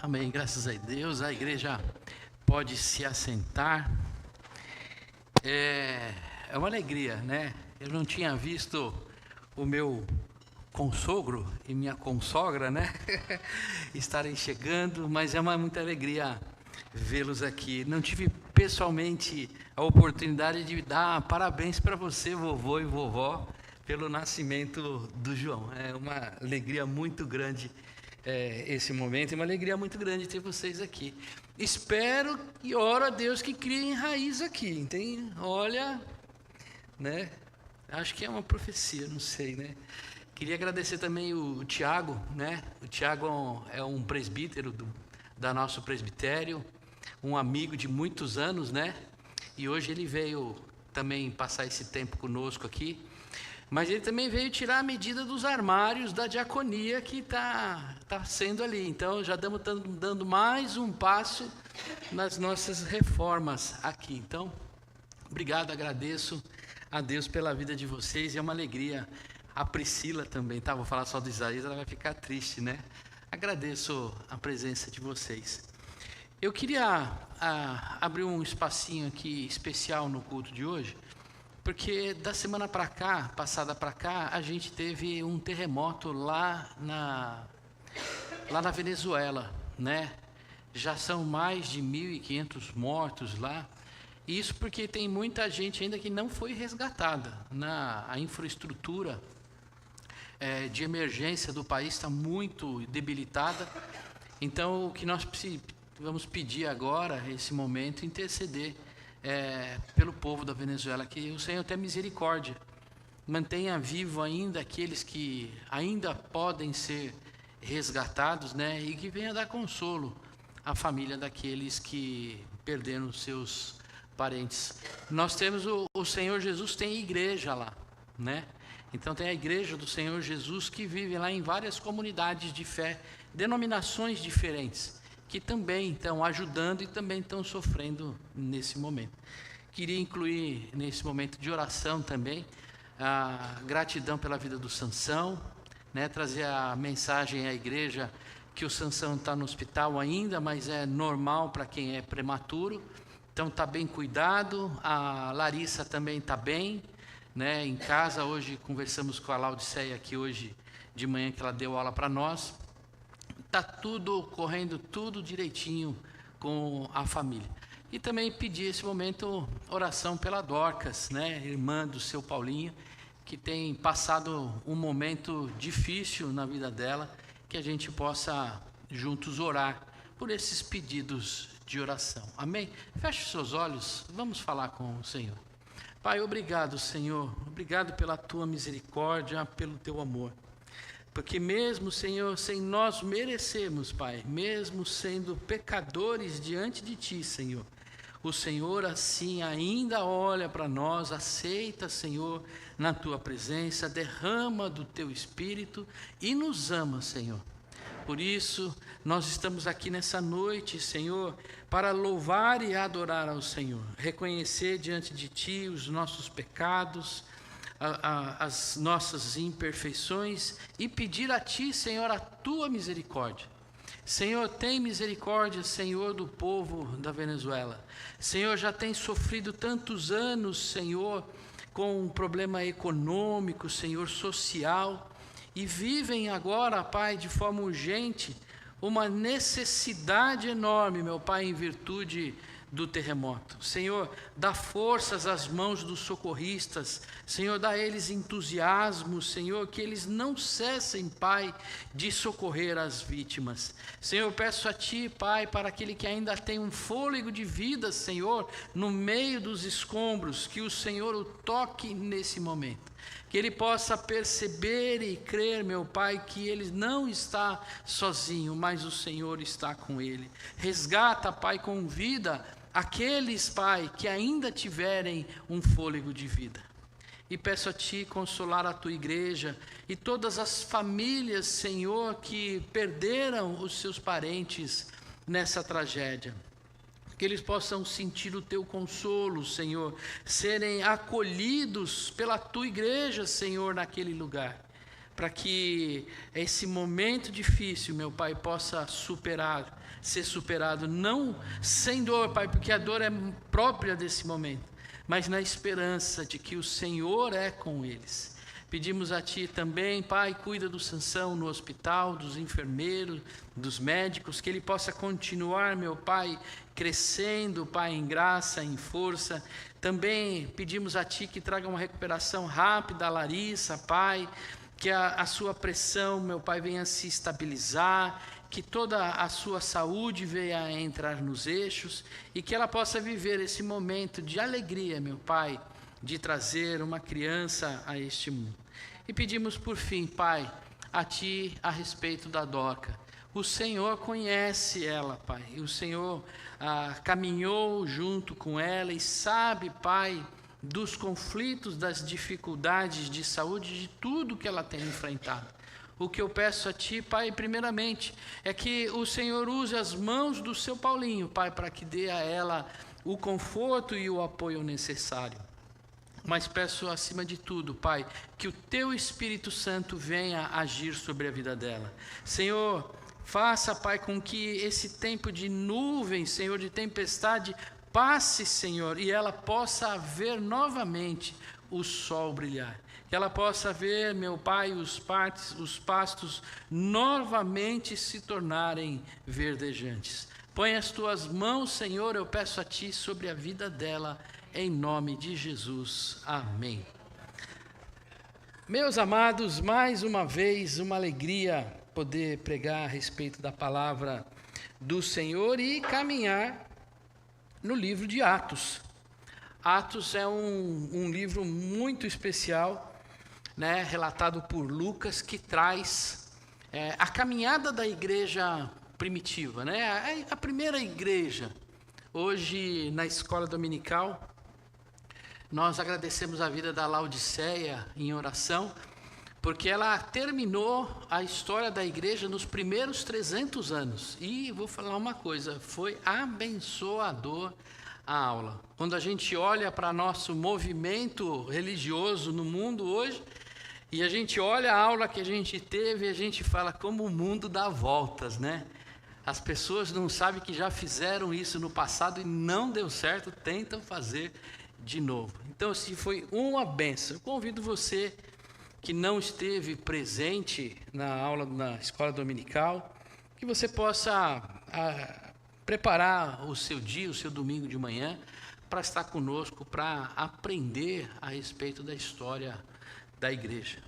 Amém, graças a Deus. A igreja pode se assentar. É uma alegria, né? Eu não tinha visto o meu consogro e minha consogra, né? Estarem chegando, mas é muita alegria vê-los aqui. Não tive pessoalmente a oportunidade de dar parabéns para você, vovô e vovó, pelo nascimento do João. É uma alegria muito grande esse momento, é uma alegria muito grande ter vocês aqui. Espero e oro a Deus que criem raiz aqui, tem? Olha, né? Acho que é uma profecia, não sei, né? Queria agradecer também o Tiago, né? O Tiago é um presbítero da nosso presbitério, um amigo de muitos anos, né? E hoje ele veio também passar esse tempo conosco aqui. Mas ele também veio tirar a medida dos armários da diaconia que tá sendo ali. Então já estamos dando mais um passo nas nossas reformas aqui. Então, obrigado, agradeço a Deus pela vida de vocês. É uma alegria. A Priscila também, tá? Vou falar só do Isaías, ela vai ficar triste, né? Agradeço a presença de vocês. Eu queria abrir um espacinho aqui especial no culto de hoje, porque da semana passada para cá, a gente teve um terremoto lá na Venezuela, né? Já são mais de 1.500 mortos lá. Isso porque tem muita gente ainda que não foi resgatada. A infraestrutura de emergência do país está muito debilitada. Então, o que nós vamos pedir agora, nesse momento, interceder pelo povo da Venezuela, que o Senhor tenha misericórdia, mantenha vivo ainda aqueles que ainda podem ser resgatados, né, e que venha dar consolo à família daqueles que perderam seus parentes. Nós temos o Senhor Jesus tem igreja lá, né? Então tem a igreja do Senhor Jesus que vive lá em várias comunidades de fé, denominações diferentes, que também estão ajudando e também estão sofrendo nesse momento. Queria incluir nesse momento de oração também a gratidão pela vida do Sansão, né? Trazer a mensagem à igreja que o Sansão está no hospital ainda, mas é normal para quem é prematuro, então está bem cuidado. A Larissa também está bem, né? Em casa hoje conversamos com a Laudiceia aqui hoje de manhã, que ela deu aula para nós. Está tudo correndo, tudo direitinho com a família. E também pedir esse momento oração pela Dorcas, né, irmã do seu Paulinho, que tem passado um momento difícil na vida dela, que a gente possa juntos orar por esses pedidos de oração. Amém? Feche os seus olhos, vamos falar com o Senhor. Pai, obrigado, Senhor, obrigado pela tua misericórdia, pelo teu amor. Porque mesmo, Senhor, sem nós merecermos, Pai, mesmo sendo pecadores diante de Ti, Senhor, o Senhor assim ainda olha para nós, aceita, Senhor, na Tua presença, derrama do Teu Espírito e nos ama, Senhor. Por isso, nós estamos aqui nessa noite, Senhor, para louvar e adorar ao Senhor, reconhecer diante de Ti os nossos pecados, as nossas imperfeições e pedir a Ti, Senhor, a Tua misericórdia. Senhor, tem misericórdia, Senhor, do povo da Venezuela. Senhor, já tem sofrido tantos anos, Senhor, com um problema econômico, Senhor, social, e vivem agora, Pai, de forma urgente, uma necessidade enorme, meu Pai, em virtude do terremoto. Senhor, dá forças às mãos dos socorristas, Senhor, dá a eles entusiasmo, Senhor, que eles não cessem, Pai, de socorrer as vítimas. Senhor, peço a Ti, Pai, para aquele que ainda tem um fôlego de vida, Senhor, no meio dos escombros, que o Senhor o toque nesse momento. Que ele possa perceber e crer, meu Pai, que ele não está sozinho, mas o Senhor está com ele. Resgata, Pai, com vida aqueles, Pai, que ainda tiverem um fôlego de vida. E peço a Ti consolar a Tua igreja e todas as famílias, Senhor, que perderam os seus parentes nessa tragédia. Que eles possam sentir o Teu consolo, Senhor, serem acolhidos pela Tua igreja, Senhor, naquele lugar. para que esse momento difícil, meu Pai, possa ser superado, não sem dor, Pai, porque a dor é própria desse momento, mas na esperança de que o Senhor é com eles. Pedimos a Ti também, Pai, cuida do Sansão no hospital, dos enfermeiros, dos médicos, que ele possa continuar, meu Pai, crescendo, Pai, em graça, em força. Também pedimos a Ti que traga uma recuperação rápida a Larissa, Pai, que a sua pressão, meu Pai, venha se estabilizar, que toda a sua saúde venha a entrar nos eixos e que ela possa viver esse momento de alegria, meu Pai, de trazer uma criança a este mundo. E pedimos por fim, Pai, a Ti a respeito da Doca. O Senhor conhece ela, Pai, e o Senhor caminhou junto com ela e sabe, Pai, dos conflitos, das dificuldades de saúde, de tudo que ela tem enfrentado. O que eu peço a Ti, Pai, primeiramente, é que o Senhor use as mãos do seu Paulinho, Pai, para que dê a ela o conforto e o apoio necessário. Mas peço acima de tudo, Pai, que o Teu Espírito Santo venha agir sobre a vida dela. Senhor, faça, Pai, com que esse tempo de nuvem, Senhor, de tempestade, passe, Senhor, e ela possa ver novamente o sol brilhar. Que ela possa ver, meu Pai, os pastos novamente se tornarem verdejantes. Põe as Tuas mãos, Senhor, eu peço a Ti sobre a vida dela, em nome de Jesus. Amém. Meus amados, mais uma vez, uma alegria poder pregar a respeito da palavra do Senhor e caminhar no livro de Atos. Atos é um livro muito especial, né, relatado por Lucas, que traz a caminhada da igreja primitiva, né, a primeira igreja. Hoje, na escola dominical, nós agradecemos a vida da Laodiceia em oração, porque ela terminou a história da igreja nos primeiros 300 anos. E vou falar uma coisa, foi abençoador a aula. Quando a gente olha para nosso movimento religioso no mundo hoje, e a gente olha a aula que a gente teve, a gente fala como o mundo dá voltas, né? As pessoas não sabem que já fizeram isso no passado e não deu certo, tentam fazer de novo. Então, assim, foi uma bênção. Eu convido você que não esteve presente na aula na escola dominical, que você possa preparar o seu dia, o seu domingo de manhã, para estar conosco, para aprender a respeito da história da igreja.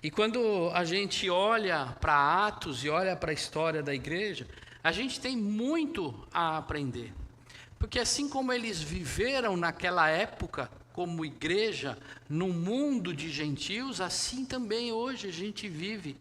E quando a gente olha para Atos e olha para a história da igreja, a gente tem muito a aprender. Porque assim como eles viveram naquela época, como igreja, num mundo de gentios, assim também hoje a gente vive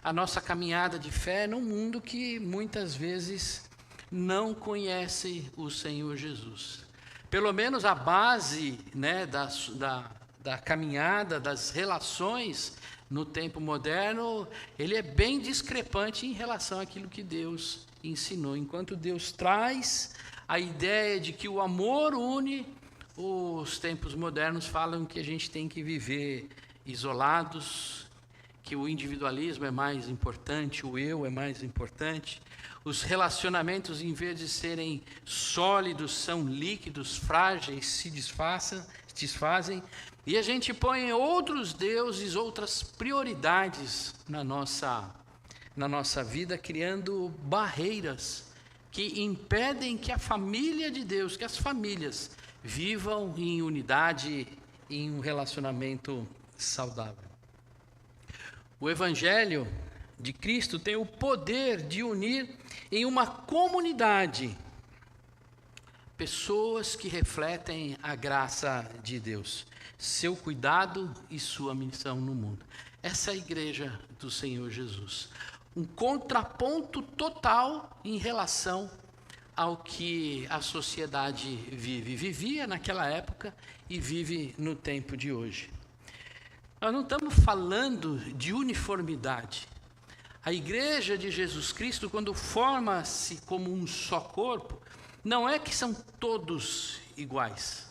a nossa caminhada de fé num mundo que muitas vezes não conhece o Senhor Jesus. Pelo menos a base, né, da caminhada, das relações no tempo moderno, ele é bem discrepante em relação àquilo que Deus ensinou. Enquanto Deus traz a ideia de que o amor une, os tempos modernos falam que a gente tem que viver isolados, que o individualismo é mais importante, o eu é mais importante. Os relacionamentos, em vez de serem sólidos, são líquidos, frágeis, se desfazem. E a gente põe outros deuses, outras prioridades na nossa vida, criando barreiras que impedem que a família de Deus, que as famílias vivam em unidade, em um relacionamento saudável. O Evangelho de Cristo tem o poder de unir em uma comunidade pessoas que refletem a graça de Deus, seu cuidado e sua missão no mundo. Essa é a igreja do Senhor Jesus. Um contraponto total em relação ao que a sociedade vivia naquela época e vive no tempo de hoje. Nós não estamos falando de uniformidade. A igreja de Jesus Cristo, quando forma-se como um só corpo, não é que são todos iguais.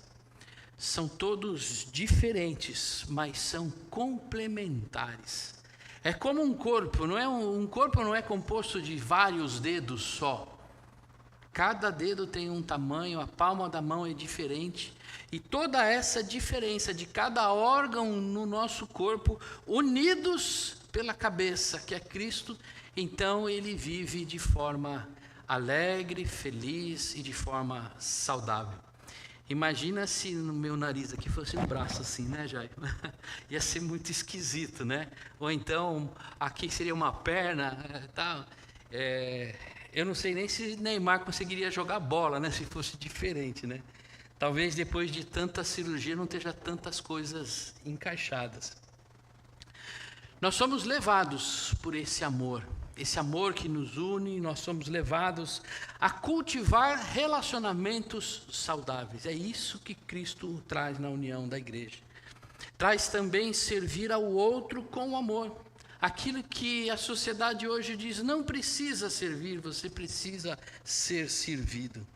São todos diferentes, mas são complementares. É como um corpo, não é um corpo não é composto de vários dedos só. Cada dedo tem um tamanho, a palma da mão é diferente. E toda essa diferença de cada órgão no nosso corpo, unidos pela cabeça, que é Cristo, então ele vive de forma alegre, feliz e de forma saudável. Imagina se no meu nariz aqui fosse um braço assim, né, Jair? Ia ser muito esquisito, né? Ou então aqui seria uma perna, tal. Eu não sei nem se Neymar conseguiria jogar bola, né? Se fosse diferente, né? Talvez depois de tanta cirurgia não esteja tantas coisas encaixadas. Nós somos levados por esse amor que nos une, nós somos levados a cultivar relacionamentos saudáveis. É isso que Cristo traz na união da igreja. Traz também servir ao outro com amor. Aquilo que a sociedade hoje diz, não precisa servir, você precisa ser servido.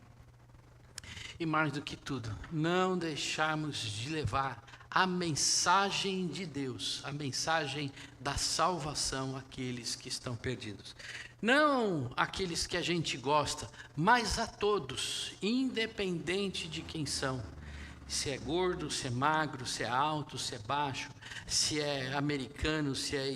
E mais do que tudo, não deixarmos de levar a mensagem de Deus, a mensagem da salvação àqueles que estão perdidos. Não aqueles que a gente gosta, mas a todos, independente de quem são. Se é gordo, se é magro, se é alto, se é baixo, se é americano, se é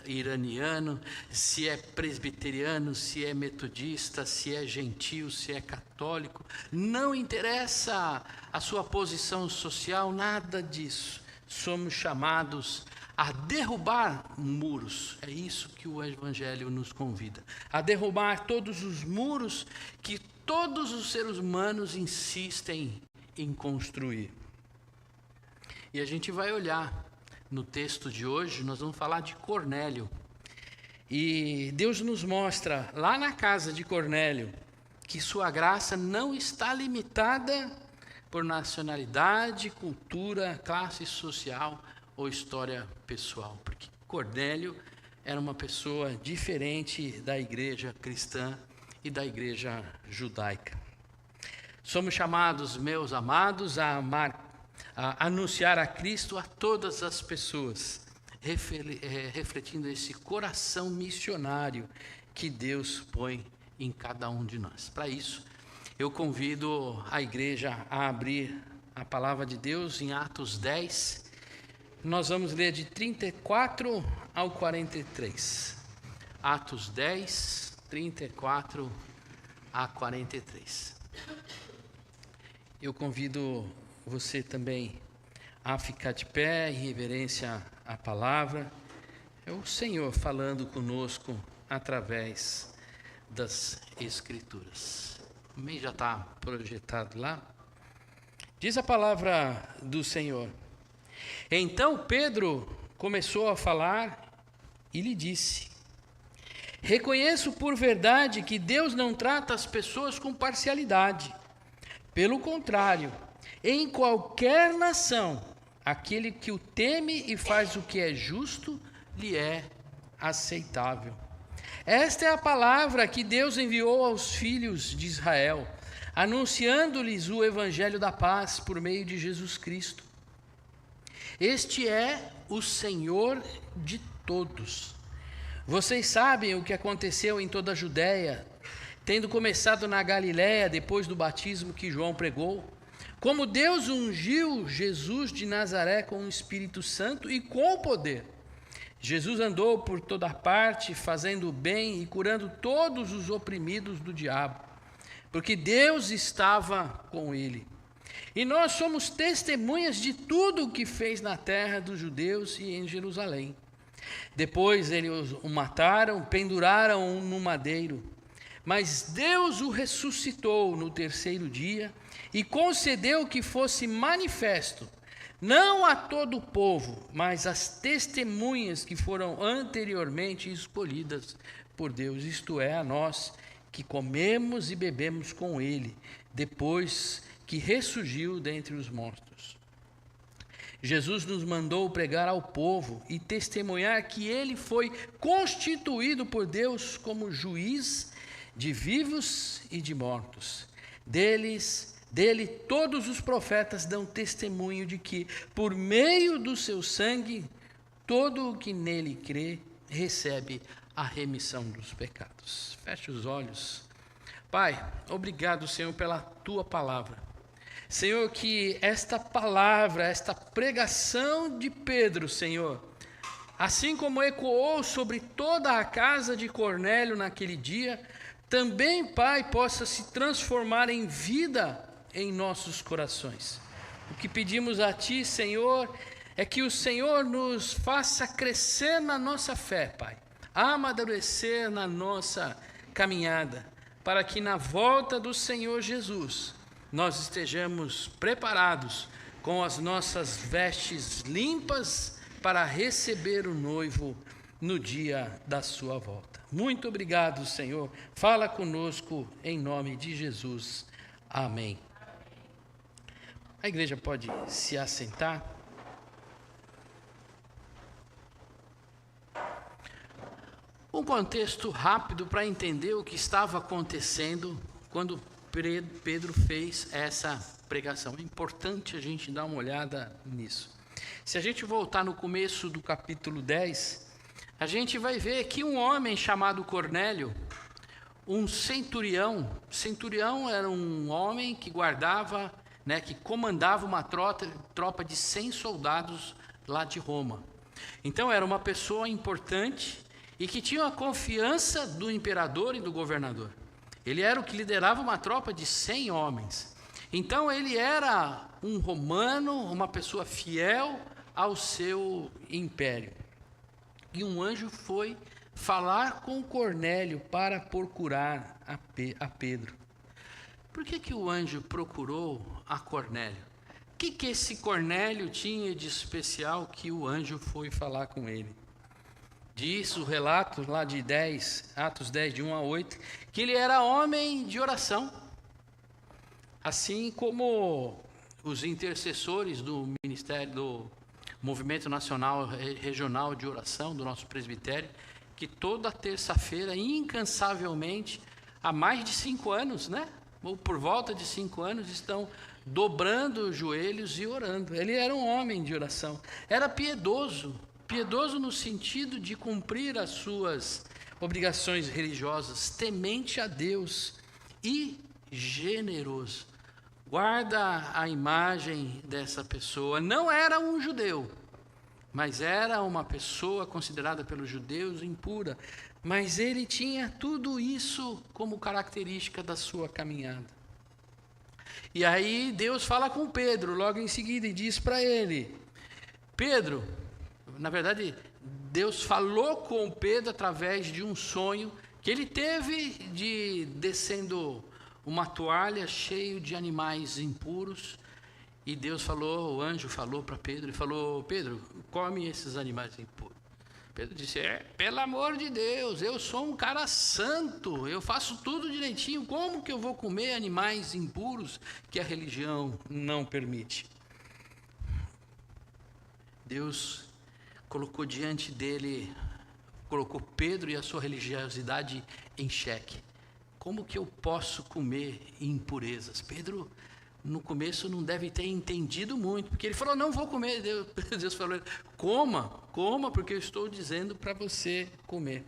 iraniano, se é presbiteriano, se é metodista, se é gentil, se é católico, não interessa a sua posição social, nada disso. Somos chamados a derrubar muros, é isso que o Evangelho nos convida, a derrubar todos os muros que todos os seres humanos insistem em construir. E a gente vai olhar no texto de hoje, nós vamos falar de Cornélio. E Deus nos mostra, lá na casa de Cornélio, que sua graça não está limitada por nacionalidade, cultura, classe social ou história pessoal. Porque Cornélio era uma pessoa diferente da igreja cristã e da igreja judaica. Somos chamados, meus amados, a anunciar a Cristo a todas as pessoas, refletindo esse coração missionário que Deus põe em cada um de nós. Para isso, eu convido a igreja a abrir a palavra de Deus em Atos 10. Nós vamos ler de 34 ao 43. Atos 10, 34 a 43. Eu convido você também a ficar de pé em reverência à palavra. É o Senhor falando conosco através das Escrituras. Amém? Já está projetado lá? Diz a palavra do Senhor. Então Pedro começou a falar e lhe disse: reconheço por verdade que Deus não trata as pessoas com parcialidade. Pelo contrário, em qualquer nação, aquele que o teme e faz o que é justo, lhe é aceitável. Esta é a palavra que Deus enviou aos filhos de Israel, anunciando-lhes o evangelho da paz por meio de Jesus Cristo. Este é o Senhor de todos. Vocês sabem o que aconteceu em toda a Judéia, tendo começado na Galiléia depois do batismo que João pregou, como Deus ungiu Jesus de Nazaré com o Espírito Santo e com o poder. Jesus andou por toda parte, fazendo o bem e curando todos os oprimidos do diabo, porque Deus estava com ele. E nós somos testemunhas de tudo o que fez na terra dos judeus e em Jerusalém. Depois eles o mataram, penduraram-o no madeiro. Mas Deus o ressuscitou no terceiro dia e concedeu que fosse manifesto, não a todo o povo, mas às testemunhas que foram anteriormente escolhidas por Deus, isto é, a nós que comemos e bebemos com ele, depois que ressurgiu dentre os mortos. Jesus nos mandou pregar ao povo e testemunhar que ele foi constituído por Deus como juiz de vivos e de mortos. Dele todos os profetas dão testemunho de que, por meio do seu sangue, todo o que nele crê recebe a remissão dos pecados. Feche os olhos. Pai, obrigado, Senhor, pela tua palavra. Senhor, que esta palavra, esta pregação de Pedro, Senhor, assim como ecoou sobre toda a casa de Cornélio naquele dia, também, Pai, possa se transformar em vida em nossos corações. O que pedimos a Ti, Senhor, é que o Senhor nos faça crescer na nossa fé, Pai, amadurecer na nossa caminhada, para que na volta do Senhor Jesus nós estejamos preparados com as nossas vestes limpas para receber o noivo no dia da sua volta. Muito obrigado, Senhor. Fala conosco em nome de Jesus. Amém. A igreja pode se assentar. Um contexto rápido para entender o que estava acontecendo quando Pedro fez essa pregação. É importante a gente dar uma olhada nisso. Se a gente voltar no começo do capítulo 10, a gente vai ver que um homem chamado Cornélio, um centurião era um homem que guardava, que comandava uma tropa de 100 soldados lá de Roma. Então era uma pessoa importante e que tinha a confiança do imperador e do governador. Ele era o que liderava uma tropa de 100 homens. Então ele era um romano, uma pessoa fiel ao seu império. E um anjo foi falar com Cornélio para procurar a Pedro. Por que o anjo procurou a Cornélio? O que esse Cornélio tinha de especial que o anjo foi falar com ele? Diz o relato lá de Atos 10, de 1 a 8, que ele era homem de oração. Assim como os intercessores do ministério, do Movimento Nacional Regional de Oração, do nosso presbitério, que toda terça-feira, incansavelmente, há mais de 5 anos, ou por volta de 5 anos, estão dobrando os joelhos e orando. Ele era um homem de oração, era piedoso no sentido de cumprir as suas obrigações religiosas, temente a Deus e generoso. Guarda a imagem dessa pessoa. Não era um judeu, mas era uma pessoa considerada pelos judeus impura. Mas ele tinha tudo isso como característica da sua caminhada. E aí Deus fala com Pedro logo em seguida e diz para ele: Pedro, na verdade, Deus falou com Pedro através de um sonho que ele teve de descendo uma toalha cheia de animais impuros. E Deus falou, o anjo falou para Pedro, e falou: Pedro, come esses animais impuros. Pedro disse: pelo amor de Deus, eu sou um cara santo, eu faço tudo direitinho, como que eu vou comer animais impuros que a religião não permite? Deus colocou diante dele, colocou Pedro e a sua religiosidade em xeque. Como que eu posso comer impurezas? Pedro, no começo, não deve ter entendido muito, porque ele falou: não vou comer. Deus falou: coma, porque eu estou dizendo para você comer.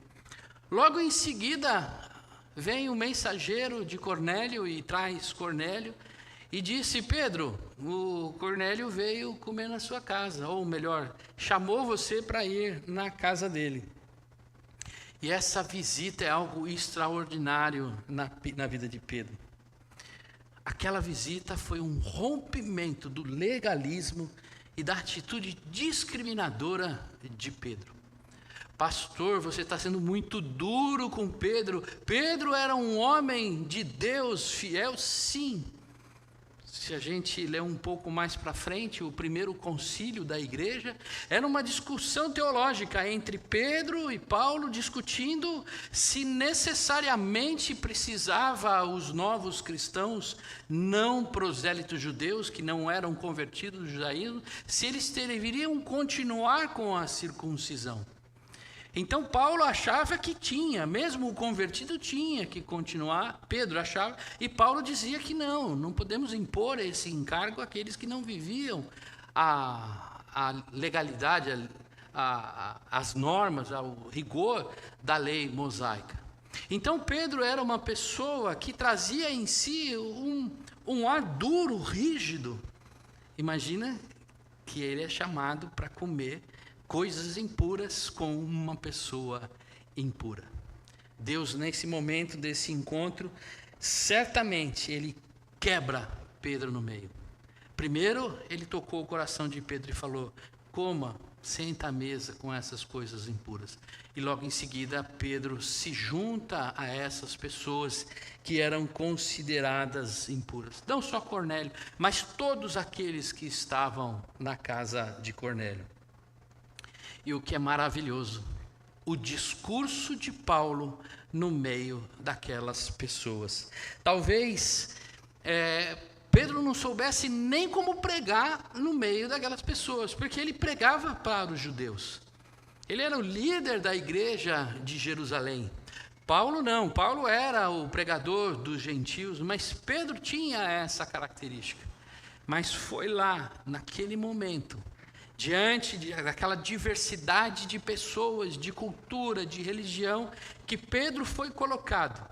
Logo em seguida, vem o mensageiro de Cornélio e traz Cornélio e disse: Pedro, o Cornélio veio comer na sua casa, ou melhor, chamou você para ir na casa dele. E essa visita é algo extraordinário na vida de Pedro. Aquela visita foi um rompimento do legalismo e da atitude discriminadora de Pedro. Pastor, você está sendo muito duro com Pedro. Pedro era um homem de Deus fiel, sim. Se a gente ler um pouco mais para frente, o primeiro concílio da igreja era uma discussão teológica entre Pedro e Paulo, discutindo se necessariamente precisava os novos cristãos não prosélitos judeus, que não eram convertidos do judaísmo, se eles deveriam continuar com a circuncisão. Então Paulo achava que tinha, mesmo o convertido tinha que continuar, Pedro achava, e Paulo dizia que não podemos impor esse encargo àqueles que não viviam a legalidade, as normas, ao rigor da lei mosaica. Então Pedro era uma pessoa que trazia em si um ar duro, rígido. Imagina que ele é chamado para comer coisas impuras com uma pessoa impura. Deus, nesse momento desse encontro, certamente ele quebra Pedro no meio. Primeiro, ele tocou o coração de Pedro e falou: coma, senta à mesa com essas coisas impuras. E logo em seguida, Pedro se junta a essas pessoas que eram consideradas impuras. Não só Cornélio, mas todos aqueles que estavam na casa de Cornélio. E o que é maravilhoso, o discurso de Paulo no meio daquelas pessoas. Talvez Pedro não soubesse nem como pregar no meio daquelas pessoas, porque ele pregava para os judeus. Ele era o líder da igreja de Jerusalém. Paulo não, Paulo era o pregador dos gentios, mas Pedro tinha essa característica. Mas foi lá, naquele momento, diante daquela diversidade de pessoas, de cultura, de religião, que Pedro foi colocado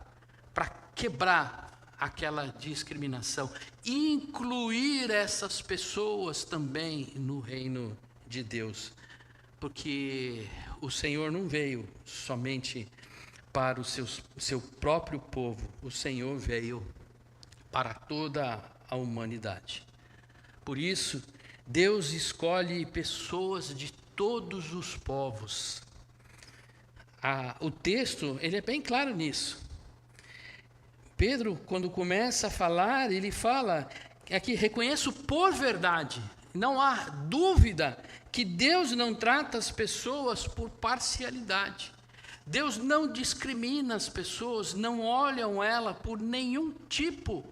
para quebrar aquela discriminação, incluir essas pessoas também no reino de Deus, porque o Senhor não veio somente para o seu próprio povo, o Senhor veio para toda a humanidade. Por isso, Deus escolhe pessoas de todos os povos. O texto, ele é bem claro nisso. Pedro, quando começa a falar, ele fala aqui: reconheço por verdade, não há dúvida que Deus não trata as pessoas por parcialidade. Deus não discrimina as pessoas, não olham ela por nenhum tipo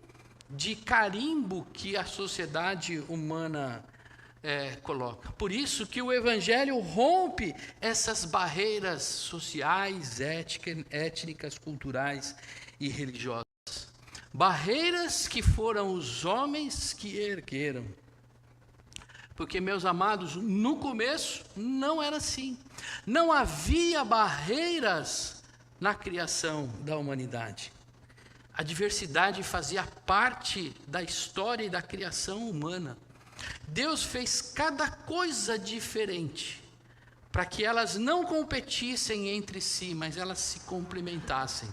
de carimbo que a sociedade humana coloca. Por isso que o Evangelho rompe essas barreiras sociais, étnicas, culturais e religiosas. Barreiras que foram os homens que ergueram. Porque, meus amados, no começo não era assim. Não havia barreiras na criação da humanidade. A diversidade fazia parte da história e da criação humana. Deus fez cada coisa diferente para que elas não competissem entre si, mas elas se complementassem.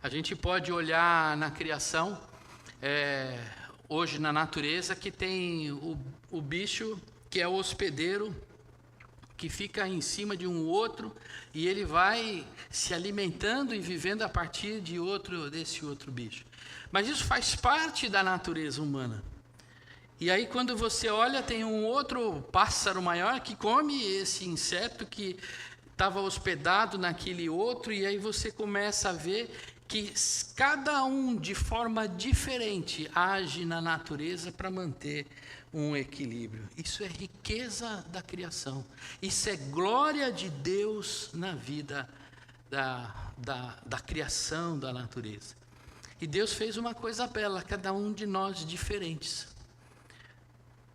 A gente pode olhar na criação, hoje na natureza, que tem o bicho que é o hospedeiro, que fica em cima de um outro, e ele vai se alimentando e vivendo a partir desse outro bicho. Mas isso faz parte da natureza humana. E aí, quando você olha, tem um outro pássaro maior que come esse inseto que estava hospedado naquele outro, e aí você começa a ver que cada um, de forma diferente, age na natureza para manter um equilíbrio. Isso é riqueza da criação. Isso é glória de Deus na vida da criação da natureza. E Deus fez uma coisa bela, cada um de nós diferentes.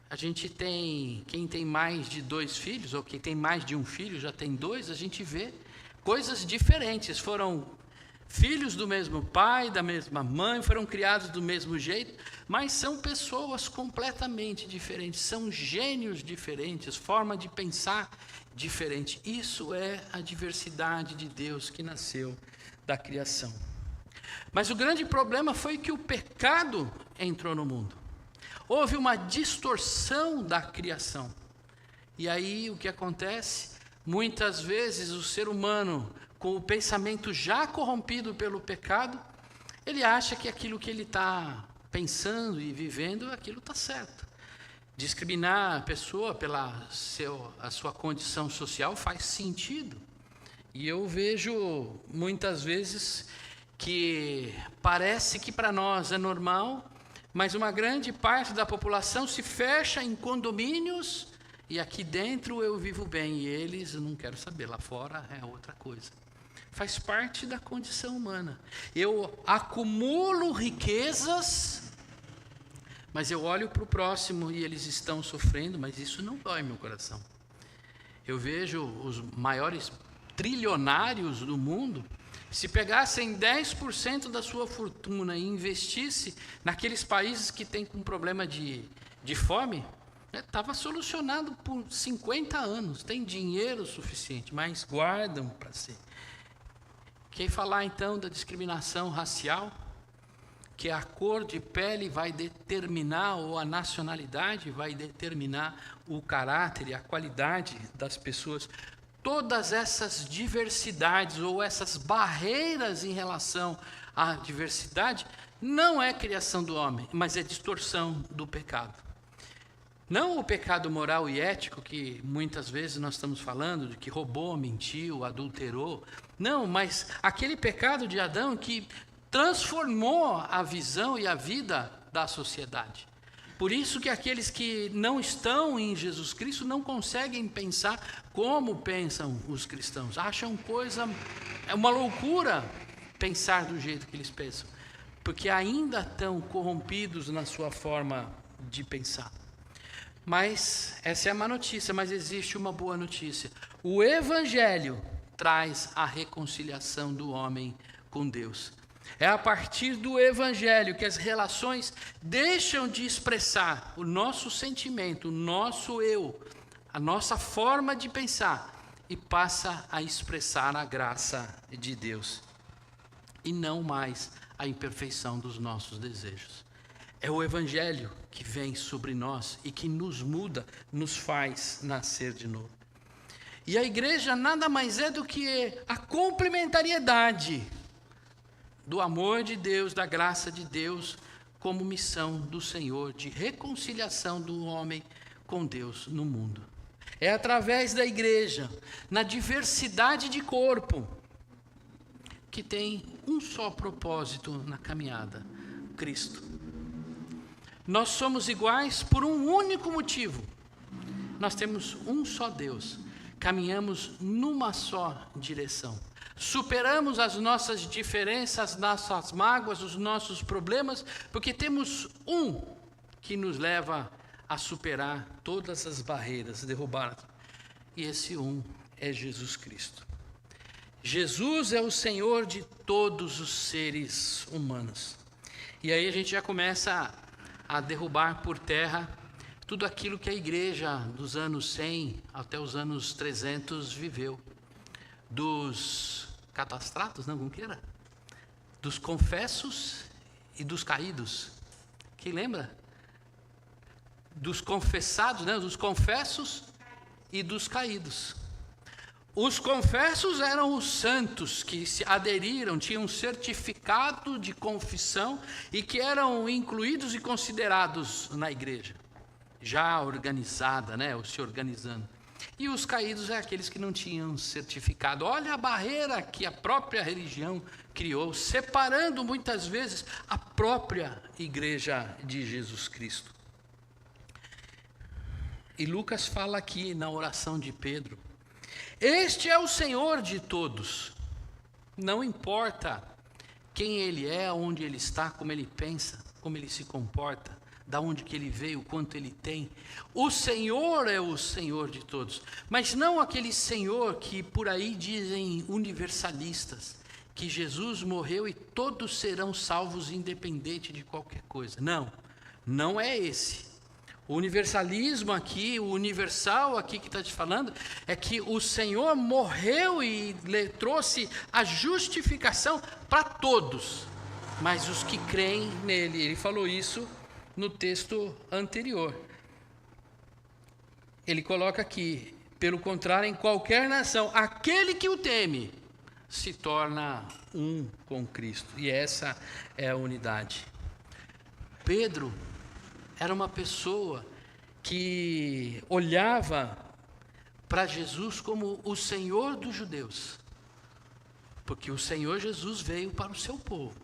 A gente tem, quem tem mais de 2 filhos, ou quem tem mais de um filho, já tem 2, a gente vê coisas diferentes. Foram filhos do mesmo pai, da mesma mãe, foram criados do mesmo jeito, mas são pessoas completamente diferentes, são gênios diferentes, forma de pensar diferente. Isso é a diversidade de Deus que nasceu da criação. Mas o grande problema foi que o pecado entrou no mundo. Houve uma distorção da criação. E aí o que acontece? Muitas vezes o ser humano, com o pensamento já corrompido pelo pecado, ele acha que aquilo que ele está pensando e vivendo, aquilo está certo. Discriminar a pessoa pela a sua condição social faz sentido. E eu vejo muitas vezes que parece que para nós é normal, mas uma grande parte da população se fecha em condomínios, e aqui dentro eu vivo bem, e eles, eu não quero saber, lá fora é outra coisa. Faz parte da condição humana. Eu acumulo riquezas, mas eu olho para o próximo e eles estão sofrendo, mas isso não dói meu coração. Eu vejo os maiores trilionários do mundo, se pegassem 10% da sua fortuna e investisse naqueles países que têm com problema de fome, estava solucionado por 50 anos. Tem dinheiro suficiente, mas guardam para si. Quem falar então da discriminação racial, que a cor de pele vai determinar, ou a nacionalidade vai determinar o caráter e a qualidade das pessoas. Todas essas diversidades ou essas barreiras em relação à diversidade não é criação do homem, mas é distorção do pecado. Não o pecado moral e ético, que muitas vezes nós estamos falando, de que roubou, mentiu, adulterou. Não, mas aquele pecado de Adão que transformou a visão e a vida da sociedade. Por isso que aqueles que não estão em Jesus Cristo não conseguem pensar como pensam os cristãos. Acham é uma loucura pensar do jeito que eles pensam, porque ainda estão corrompidos na sua forma de pensar. Mas essa é a má notícia, mas existe uma boa notícia. O Evangelho traz a reconciliação do homem com Deus. É a partir do Evangelho que as relações deixam de expressar o nosso sentimento, o nosso eu, a nossa forma de pensar, e passa a expressar a graça de Deus, e não mais a imperfeição dos nossos desejos. É o Evangelho que vem sobre nós e que nos muda, nos faz nascer de novo. E a igreja nada mais é do que a complementariedade do amor de Deus, da graça de Deus, como missão do Senhor de reconciliação do homem com Deus no mundo. É através da igreja, na diversidade de corpo, que tem um só propósito na caminhada: Cristo. Nós somos iguais por um único motivo. Nós temos um só Deus. Caminhamos numa só direção. Superamos as nossas diferenças, as nossas mágoas, os nossos problemas, porque temos um que nos leva a superar todas as barreiras, derrubar. E esse um é Jesus Cristo. Jesus é o Senhor de todos os seres humanos. E aí a gente já começa a derrubar por terra tudo aquilo que a igreja dos anos 100 até os anos 300 viveu. Dos catastratos, não, como que era? Dos confessos e dos caídos. Quem lembra? Dos confessados, né? Dos confessos e dos caídos. Os confessos eram os santos que se aderiram, tinham um certificado de confissão e que eram incluídos e considerados na igreja, já organizada, né? Ou se organizando. E os caídos é aqueles que não tinham certificado. Olha a barreira que a própria religião criou, separando muitas vezes a própria igreja de Jesus Cristo. E Lucas fala aqui na oração de Pedro: este é o Senhor de todos. Não importa quem ele é, onde ele está, como ele pensa, como ele se comporta, da onde que ele veio, quanto ele tem. O Senhor é o Senhor de todos. Mas não aquele Senhor que por aí dizem universalistas, que Jesus morreu e todos serão salvos independente de qualquer coisa. Não, não é esse. O universalismo aqui, o universal aqui que está te falando, é que o Senhor morreu e trouxe a justificação para todos, mas os que creem nele. Ele falou isso no texto anterior. Ele coloca aqui: pelo contrário, em qualquer nação, aquele que o teme se torna um com Cristo. E essa é a unidade. Pedro era uma pessoa que olhava para Jesus como o Senhor dos judeus, porque o Senhor Jesus veio para o seu povo,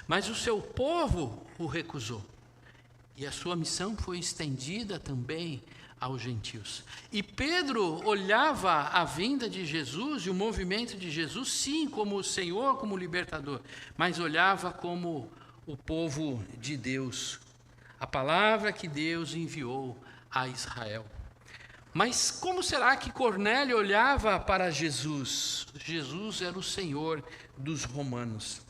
mas o seu povo o recusou, e a sua missão foi estendida também aos gentios. E Pedro olhava a vinda de Jesus e o movimento de Jesus, sim, como o Senhor, como o libertador, mas olhava como o povo de Deus, a palavra que Deus enviou a Israel. Mas como será que Cornélio olhava para Jesus? Jesus era o Senhor dos romanos,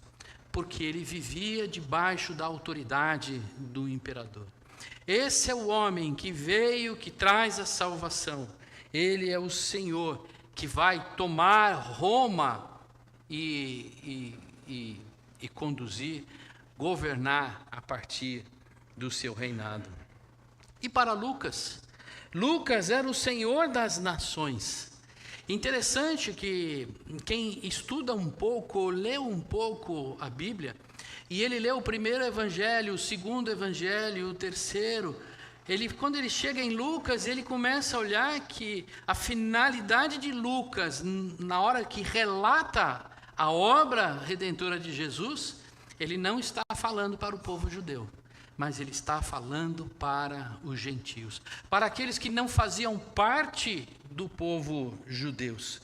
porque ele vivia debaixo da autoridade do imperador. Esse é o homem que veio, que traz a salvação. Ele é o Senhor que vai tomar Roma e conduzir, governar a partir do seu reinado. E para Lucas, Lucas era o Senhor das nações. Interessante que quem estuda um pouco, leu um pouco a Bíblia, e ele lê o primeiro evangelho, o segundo evangelho, o terceiro, quando ele chega em Lucas, ele começa a olhar que a finalidade de Lucas, na hora que relata a obra redentora de Jesus, ele não está falando para o povo judeu, mas ele está falando para os gentios, para aqueles que não faziam parte do povo judeus.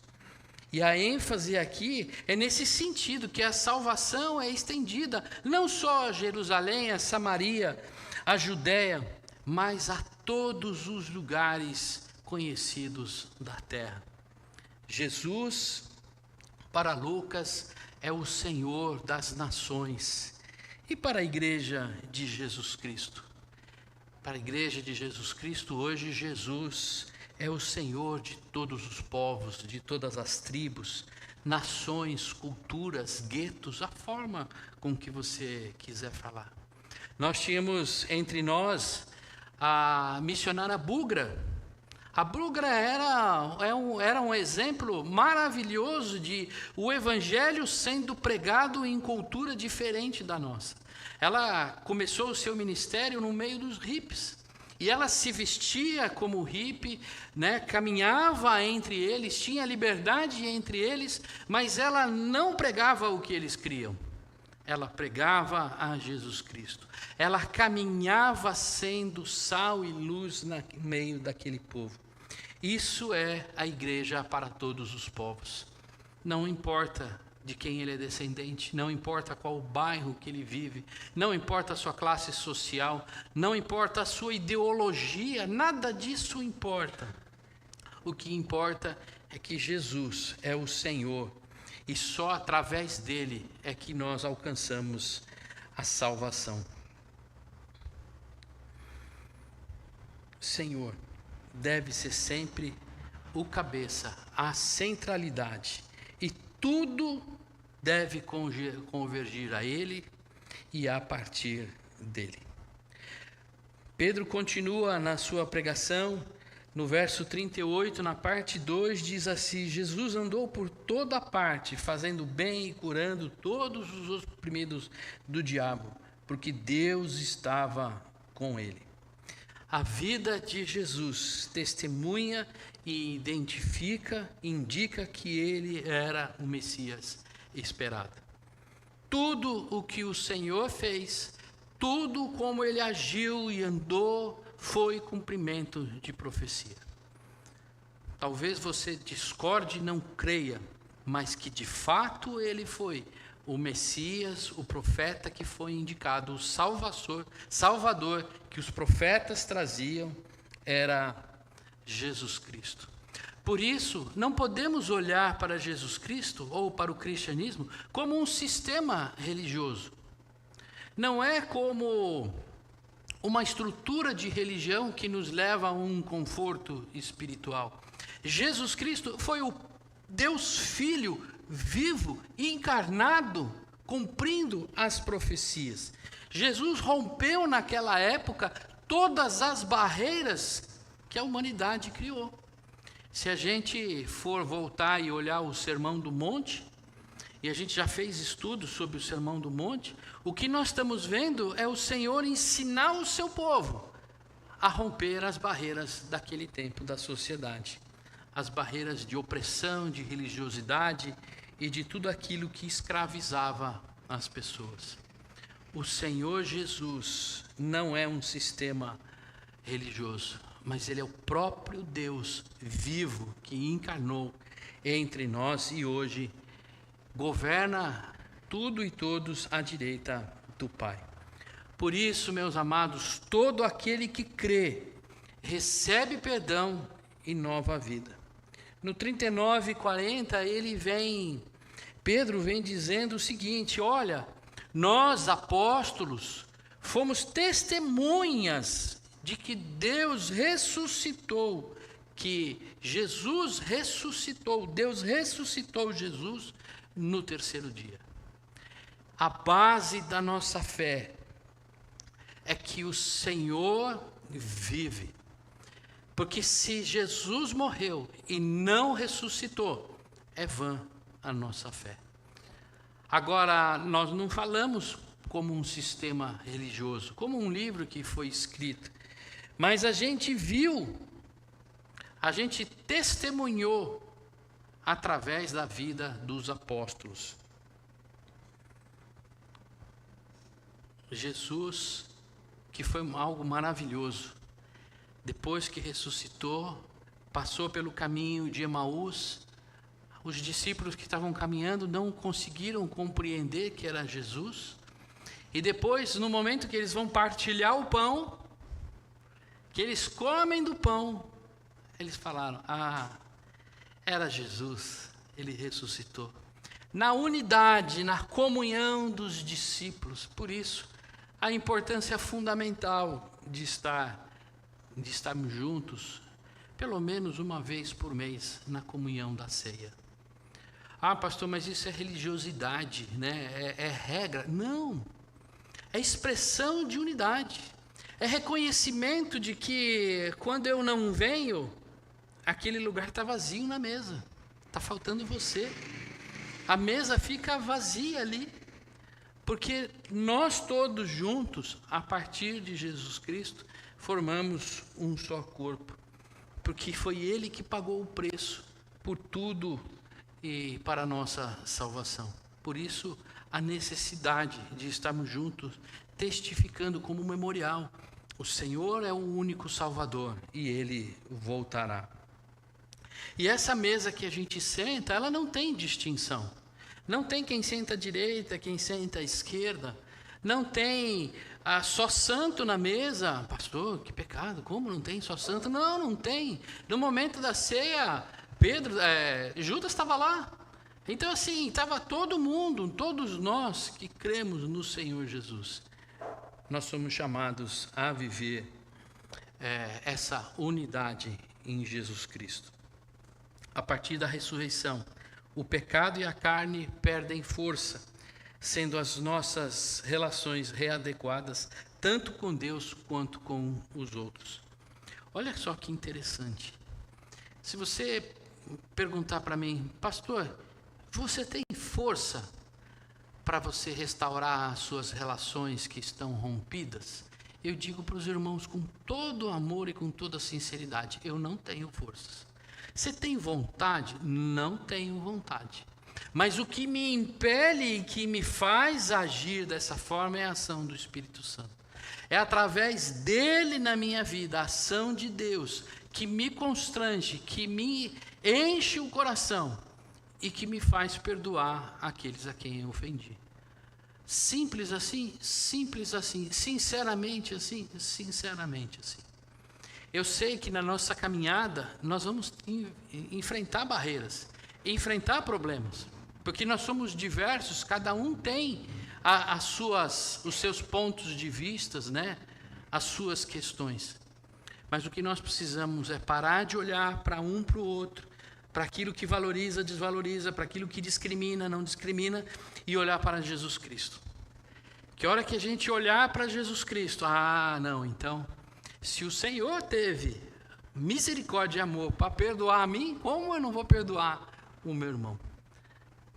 E a ênfase aqui é nesse sentido, que a salvação é estendida não só a Jerusalém, a Samaria, a Judéia, mas a todos os lugares conhecidos da terra. Jesus, para Lucas, é o Senhor das nações. E para a igreja de Jesus Cristo? Para a igreja de Jesus Cristo, hoje Jesus é o Senhor de todos os povos, de todas as tribos, nações, culturas, guetos, a forma com que você quiser falar. Nós tínhamos entre nós a missionária Bugra. A Bugra era um exemplo maravilhoso de o evangelho sendo pregado em cultura diferente da nossa. Ela começou o seu ministério no meio dos hippies. E ela se vestia como hippie, caminhava entre eles, tinha liberdade entre eles, mas ela não pregava o que eles criam. Ela pregava a Jesus Cristo. Ela caminhava sendo sal e luz no meio daquele povo. Isso é a igreja para todos os povos. Não importa de quem ele é descendente, não importa qual bairro que ele vive, não importa a sua classe social, não importa a sua ideologia, nada disso importa. O que importa é que Jesus é o Senhor e só através dele é que nós alcançamos a salvação. Senhor deve ser sempre o cabeça, a centralidade, e tudo deve convergir a ele e a partir dele. Pedro continua na sua pregação, no verso 38, na parte 2, diz assim: Jesus andou por toda parte, fazendo bem e curando todos os oprimidos do diabo, porque Deus estava com ele. A vida de Jesus testemunha e identifica, indica que ele era o Messias esperado. Tudo o que o Senhor fez, tudo como ele agiu e andou, foi cumprimento de profecia. Talvez você discorde e não creia, mas que de fato ele foi o Messias, o profeta que foi indicado, o Salvador que os profetas traziam, era Jesus Cristo. Por isso, não podemos olhar para Jesus Cristo ou para o cristianismo como um sistema religioso. Não é como uma estrutura de religião que nos leva a um conforto espiritual. Jesus Cristo foi o Deus Filho vivo e encarnado, cumprindo as profecias. Jesus rompeu naquela época todas as barreiras que a humanidade criou. Se a gente for voltar e olhar o Sermão do Monte, e a gente já fez estudos sobre o Sermão do Monte, o que nós estamos vendo é o Senhor ensinar o seu povo a romper as barreiras daquele tempo da sociedade, as barreiras de opressão, de religiosidade e de tudo aquilo que escravizava as pessoas. O Senhor Jesus não é um sistema religioso, mas ele é o próprio Deus vivo que encarnou entre nós e hoje governa tudo e todos à direita do Pai. Por isso, meus amados, todo aquele que crê recebe perdão e nova vida. No 39 e 40, Pedro vem dizendo o seguinte: olha, nós apóstolos fomos testemunhas de que Deus ressuscitou, que Jesus ressuscitou, Deus ressuscitou Jesus no terceiro dia. A base da nossa fé é que o Senhor vive. Porque se Jesus morreu e não ressuscitou, é vã a nossa fé. Agora, nós não falamos como um sistema religioso, como um livro que foi escrito, mas a gente viu, a gente testemunhou através da vida dos apóstolos. Jesus, que foi algo maravilhoso, depois que ressuscitou, passou pelo caminho de Emaús. Os discípulos que estavam caminhando não conseguiram compreender que era Jesus. E depois, no momento que eles vão partilhar o pão, que eles comem do pão, eles falaram: ah, era Jesus, ele ressuscitou. Na unidade, na comunhão dos discípulos. Por isso, a importância fundamental de estarmos juntos, pelo menos uma vez por mês, na comunhão da ceia. Ah, pastor, mas isso é religiosidade, né? É regra. Não, é expressão de unidade. É reconhecimento de que quando eu não venho, aquele lugar está vazio na mesa. Está faltando você. A mesa fica vazia ali. Porque nós todos juntos, a partir de Jesus Cristo, formamos um só corpo. Porque foi Ele que pagou o preço por tudo e para a nossa salvação. Por isso, a necessidade de estarmos juntos, testificando como memorial. O Senhor é o único Salvador e Ele voltará. E essa mesa que a gente senta, ela não tem distinção. Não tem quem senta à direita, quem senta à esquerda. Não tem só santo na mesa. Pastor, que pecado, como não tem só santo? Não, não tem. No momento da ceia, Judas estava lá. Então assim, estava todo mundo, todos nós que cremos no Senhor Jesus. Nós somos chamados a viver essa unidade em Jesus Cristo. A partir da ressurreição, o pecado e a carne perdem força, sendo as nossas relações readequadas, tanto com Deus quanto com os outros. Olha só que interessante. Se você perguntar para mim: pastor, você tem força para você restaurar as suas relações que estão rompidas? Eu digo para os irmãos com todo amor e com toda sinceridade: eu não tenho forças. Você tem vontade? Não tenho vontade. Mas o que me impele e que me faz agir dessa forma é a ação do Espírito Santo. É através dele na minha vida, a ação de Deus, que me constrange, que me enche o coração e que me faz perdoar aqueles a quem eu ofendi. Simples assim, sinceramente assim, sinceramente assim. Eu sei que na nossa caminhada nós vamos enfrentar barreiras, enfrentar problemas, porque nós somos diversos, cada um tem os seus pontos de vistas, né? As suas questões. Mas o que nós precisamos é parar de olhar para um para o outro, para aquilo que valoriza, desvaloriza, para aquilo que discrimina, não discrimina, e olhar para Jesus Cristo. Que hora que a gente olhar para Jesus Cristo, não, então, se o Senhor teve misericórdia e amor para perdoar a mim, como eu não vou perdoar o meu irmão?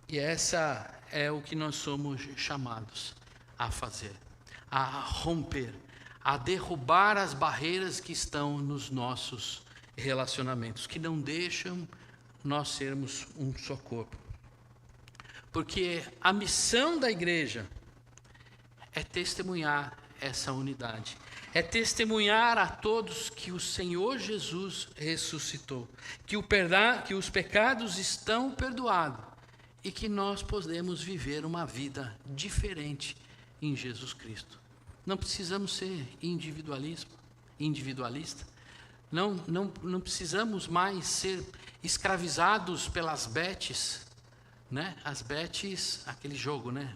E essa é o que nós somos chamados a fazer, a romper, a derrubar as barreiras que estão nos nossos relacionamentos, que não deixam nós sermos um só corpo. Porque a missão da igreja é testemunhar essa unidade. É testemunhar a todos que o Senhor Jesus ressuscitou, que os pecados estão perdoados e que nós podemos viver uma vida diferente em Jesus Cristo. Não precisamos ser individualista. Não precisamos mais ser escravizados pelas bets, né? As bets, aquele jogo, né?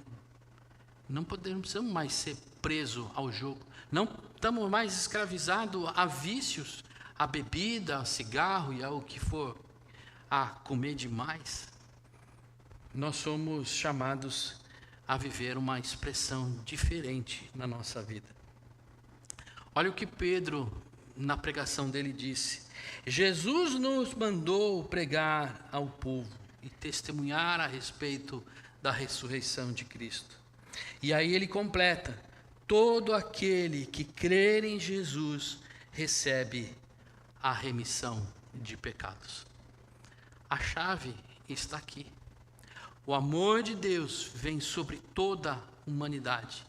Não precisamos mais ser presos ao jogo. Não estamos mais escravizados a vícios, a bebida, a cigarro e ao que for, a comer demais. Nós somos chamados a viver uma expressão diferente na nossa vida. Olha o que Pedro, na pregação dele, disse: Jesus nos mandou pregar ao povo e testemunhar a respeito da ressurreição de Cristo. E aí ele completa: todo aquele que crer em Jesus recebe a remissão de pecados. A chave está aqui. O amor de Deus vem sobre toda a humanidade.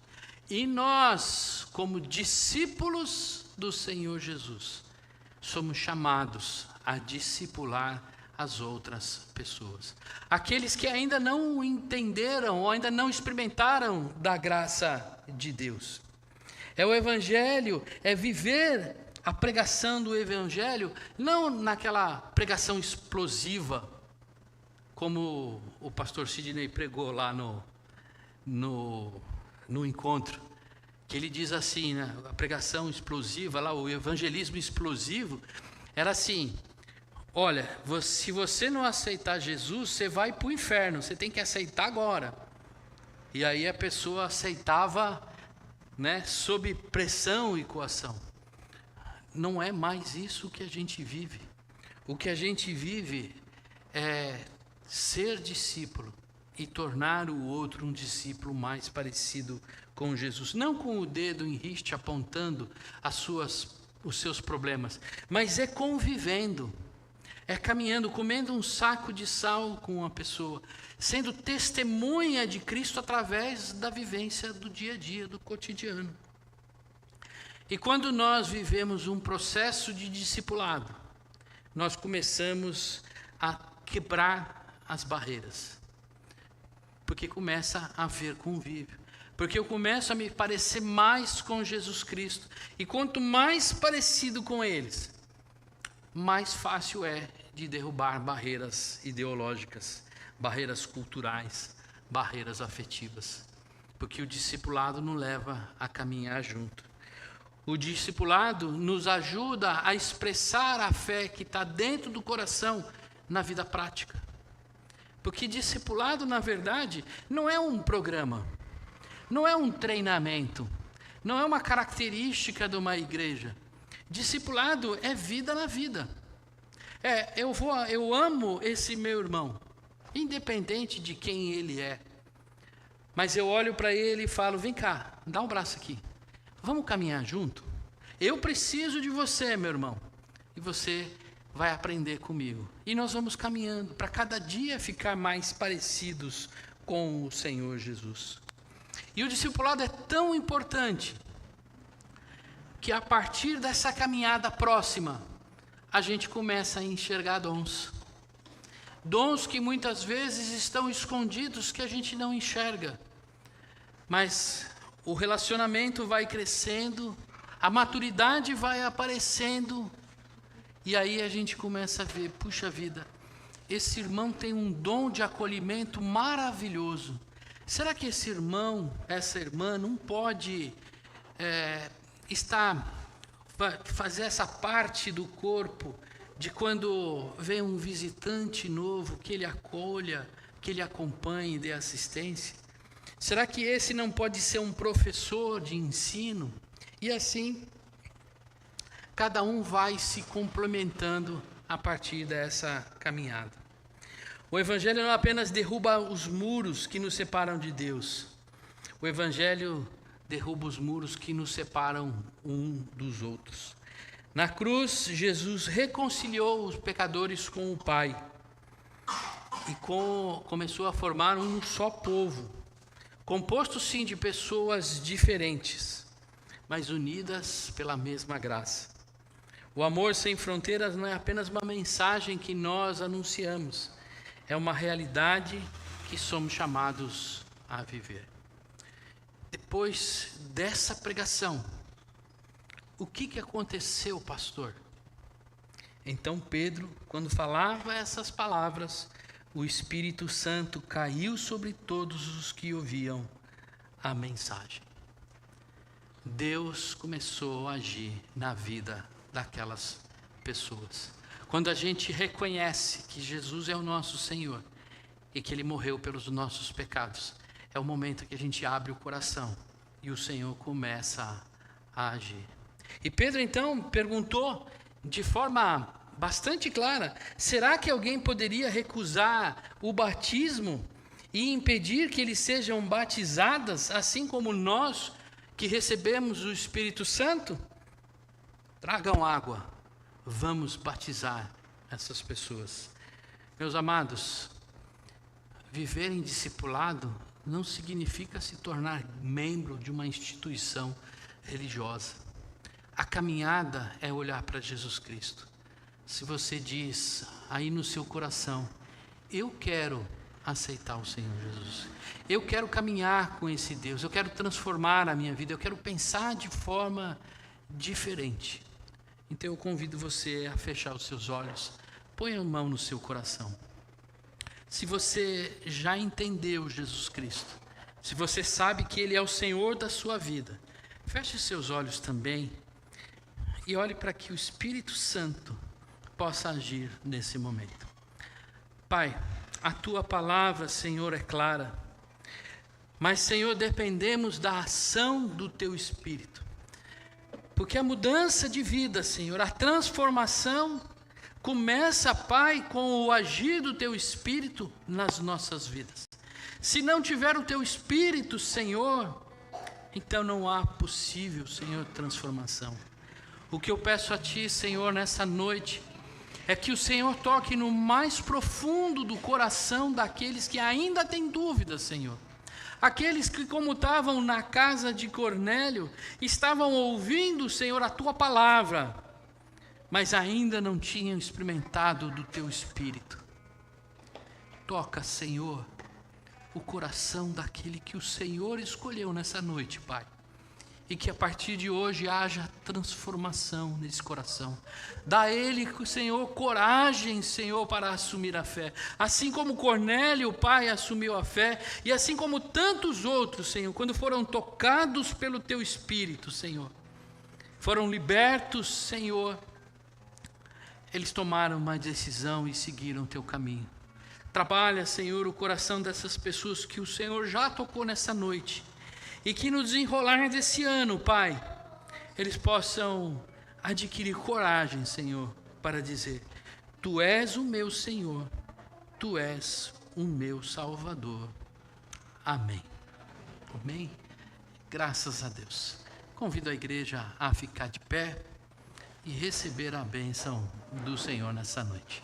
E nós, como discípulos do Senhor Jesus, somos chamados a discipular as outras pessoas. Aqueles que ainda não entenderam ou ainda não experimentaram da graça de Deus. É o Evangelho, é viver a pregação do Evangelho, não naquela pregação explosiva, como o pastor Sidney pregou lá no encontro, que ele diz assim, né, a pregação explosiva, lá, o evangelismo explosivo, era assim: olha, se você não aceitar Jesus, você vai para o inferno, você tem que aceitar agora. E aí a pessoa aceitava, né, sob pressão e coação. Não é mais isso que a gente vive. O que a gente vive é ser discípulo e tornar o outro um discípulo mais parecido com Jesus. Não com o dedo em riste apontando os seus problemas, mas é convivendo, é caminhando, comendo um saco de sal com uma pessoa, sendo testemunha de Cristo através da vivência do dia a dia, do cotidiano. E quando nós vivemos um processo de discipulado, nós começamos a quebrar as barreiras, porque começa a haver convívio, porque eu começo a me parecer mais com Jesus Cristo, e quanto mais parecido com eles, mais fácil é de derrubar barreiras ideológicas, barreiras culturais, barreiras afetivas, porque o discipulado nos leva a caminhar junto. O discipulado nos ajuda a expressar a fé que está dentro do coração na vida prática. Porque discipulado, na verdade, não é um programa, não é um treinamento, não é uma característica de uma igreja. Discipulado é vida na vida. Eu amo esse meu irmão, independente de quem ele é. Mas eu olho para ele e falo: vem cá, dá um braço aqui. Vamos caminhar junto? Eu preciso de você, meu irmão. E você vai aprender comigo. E nós vamos caminhando para cada dia ficar mais parecidos com o Senhor Jesus. E o discipulado é tão importante que a partir dessa caminhada próxima, a gente começa a enxergar dons. Dons que muitas vezes estão escondidos, que a gente não enxerga. Mas o relacionamento vai crescendo, a maturidade vai aparecendo, e aí a gente começa a ver: puxa vida, esse irmão tem um dom de acolhimento maravilhoso. Será que esse irmão, essa irmã não pode fazer essa parte do corpo de quando vem um visitante novo, que ele acolha, que ele acompanhe e dê assistência? Será que esse não pode ser um professor de ensino? E assim, cada um vai se complementando a partir dessa caminhada. O Evangelho não apenas derruba os muros que nos separam de Deus. O Evangelho derruba os muros que nos separam um dos outros. Na cruz, Jesus reconciliou os pecadores com o Pai. E começou a formar um só povo, composto sim de pessoas diferentes, mas unidas pela mesma graça. O amor sem fronteiras não é apenas uma mensagem que nós anunciamos, é uma realidade que somos chamados a viver. Depois dessa pregação, o que aconteceu, pastor? Então Pedro, quando falava essas palavras, o Espírito Santo caiu sobre todos os que ouviam a mensagem. Deus começou a agir na vida daquelas pessoas. Quando a gente reconhece que Jesus é o nosso Senhor e que Ele morreu pelos nossos pecados, é o momento que a gente abre o coração e o Senhor começa a agir. E Pedro então perguntou de forma bastante clara: será que alguém poderia recusar o batismo e impedir que eles sejam batizadas, assim como nós que recebemos o Espírito Santo? Tragam água, vamos batizar essas pessoas. Meus amados, viver em discipulado não significa se tornar membro de uma instituição religiosa. A caminhada é olhar para Jesus Cristo. Se você diz aí no seu coração: eu quero aceitar o Senhor Jesus, eu quero caminhar com esse Deus, eu quero transformar a minha vida, eu quero pensar de forma diferente, então eu convido você a fechar os seus olhos, ponha a mão no seu coração. Se você já entendeu Jesus Cristo, se você sabe que Ele é o Senhor da sua vida, feche seus olhos também e olhe para que o Espírito Santo possa agir nesse momento. Pai, a Tua palavra, Senhor, é clara, mas, Senhor, dependemos da ação do Teu Espírito, porque a mudança de vida, Senhor, a transformação começa, Pai, com o agir do Teu Espírito nas nossas vidas. Se não tiver o Teu Espírito, Senhor, então não há possível, Senhor, transformação. O que eu peço a Ti, Senhor, nessa noite, é que o Senhor toque no mais profundo do coração daqueles que ainda têm dúvidas, Senhor. Aqueles que, como estavam na casa de Cornélio, estavam ouvindo, Senhor, a Tua palavra, mas ainda não tinham experimentado do Teu Espírito. Toca, Senhor, o coração daquele que o Senhor escolheu nessa noite, Pai. E que a partir de hoje haja transformação nesse coração. Dá a ele, Senhor, coragem, Senhor, para assumir a fé. Assim como Cornélio, Pai, assumiu a fé. E assim como tantos outros, Senhor, quando foram tocados pelo Teu Espírito, Senhor, foram libertos, Senhor, eles tomaram uma decisão e seguiram o Teu caminho. Trabalha, Senhor, o coração dessas pessoas que o Senhor já tocou nessa noite. E que no desenrolar desse ano, Pai, eles possam adquirir coragem, Senhor, para dizer: Tu és o meu Senhor, Tu és o meu Salvador. Amém. Amém. Graças a Deus. Convido a igreja a ficar de pé e receber a bênção do Senhor nessa noite.